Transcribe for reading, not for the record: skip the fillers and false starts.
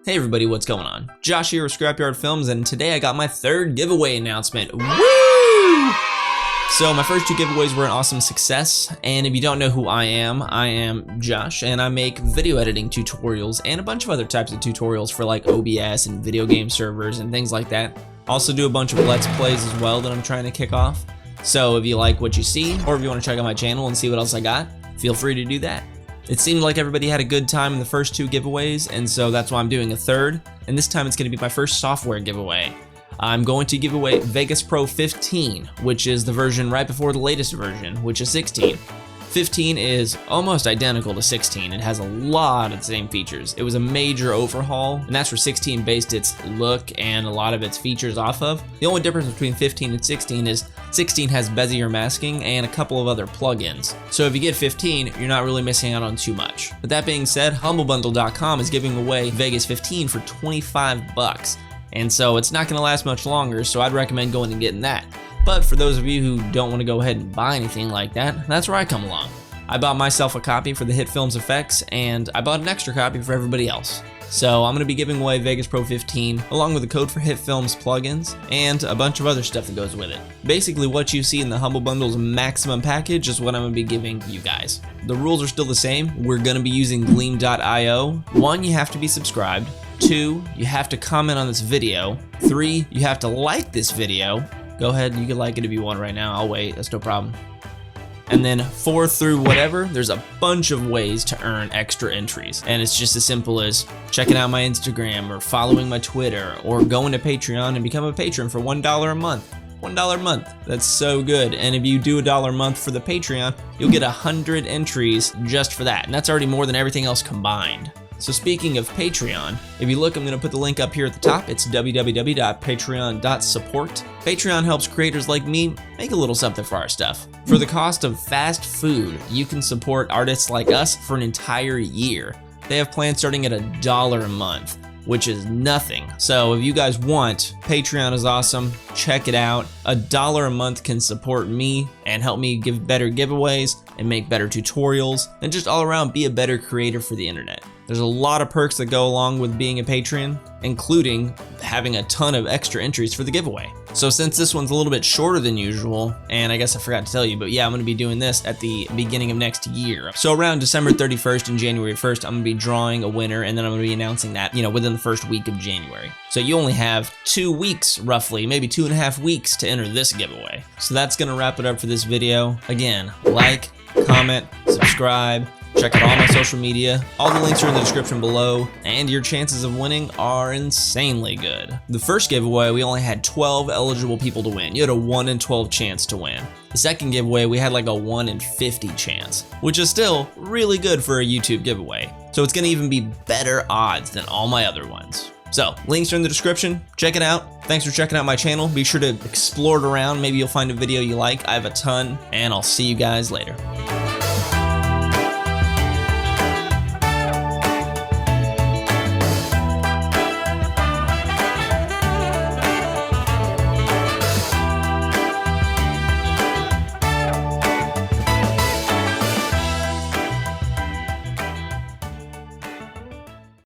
Hey everybody, what's going on? Josh here with Scrapyard Films, and today I got my third giveaway announcement. Woo! So my first two giveaways were an awesome success, and if you don't know who I am Josh, and I make video editing tutorials and a bunch of other types of tutorials for like OBS and video game servers and things like that. Also do a bunch of Let's Plays as well that I'm trying to kick off. So if you like what you see, or if you want to check out my channel and see what else I got, feel free to do that. It seemed like everybody had a good time in the first two giveaways, and so that's why I'm doing a third, and this time it's going to be my first software giveaway. I'm going to give away Vegas Pro 15, which is the version right before the latest version, which is 16. 15 is almost identical to 16. It has a lot of the same features. It was a major overhaul, and that's where 16 based its look and a lot of its features off of. The only difference between 15 and 16 is 16 has Bezier masking and a couple of other plugins. So if you get 15, you're not really missing out on too much. But that being said, humblebundle.com is giving away Vegas 15 for 25 bucks. And so it's not gonna last much longer, so I'd recommend going and getting that. But for those of you who don't want to go ahead and buy anything like that, that's where I come along. I bought myself a copy for the Hit Films effects, and I bought an extra copy for everybody else. So I'm going to be giving away Vegas Pro 15, along with a code for Hit Films plugins, and a bunch of other stuff that goes with it. Basically what you see in the Humble Bundle's maximum package is what I'm going to be giving you guys. The rules are still the same. We're going to be using Gleam.io. 1, you have to be subscribed. 2, you have to comment on this video. 3, you have to like this video. Go ahead, you can like it if you want right now. I'll wait, that's no problem. And then 4 through whatever, there's a bunch of ways to earn extra entries. And it's just as simple as checking out my Instagram or following my Twitter or going to Patreon and become a patron for $1 a month. $1 a month, that's so good. And if you do $1 a month for the Patreon, you'll get 100 entries just for that. And that's already more than everything else combined. So speaking of Patreon, if you look, I'm going to put the link up here at the top. It's www.patreon.support. Patreon helps creators like me make a little something for our stuff. For the cost of fast food, you can support artists like us for an entire year. They have plans starting at $1 a month, which is nothing. So if you guys want, Patreon is awesome. Check it out. $1 a month can support me and help me give better giveaways and make better tutorials and just all around be a better creator for the internet. There's a lot of perks that go along with being a patron, including having a ton of extra entries for the giveaway. So since this one's a little bit shorter than usual, and I guess I forgot to tell you, but yeah, I'm gonna be doing this at the beginning of next year. So around December 31st and January 1st, I'm gonna be drawing a winner, and then I'm gonna be announcing that, within the first week of January. So you only have 2 weeks, roughly, maybe 2.5 weeks to enter this giveaway. So that's gonna wrap it up for this video. Again, like, comment, subscribe, check out all my social media. All the links are in the description below, and your chances of winning are insanely good. The first giveaway, we only had 12 eligible people to win. You had a 1 in 12 chance to win. The second giveaway, we had like a 1 in 50 chance, which is still really good for a YouTube giveaway. So it's gonna even be better odds than all my other ones. So, links are in the description. Check it out. Thanks for checking out my channel. Be sure to explore it around. Maybe you'll find a video you like. I have a ton, and I'll see you guys later.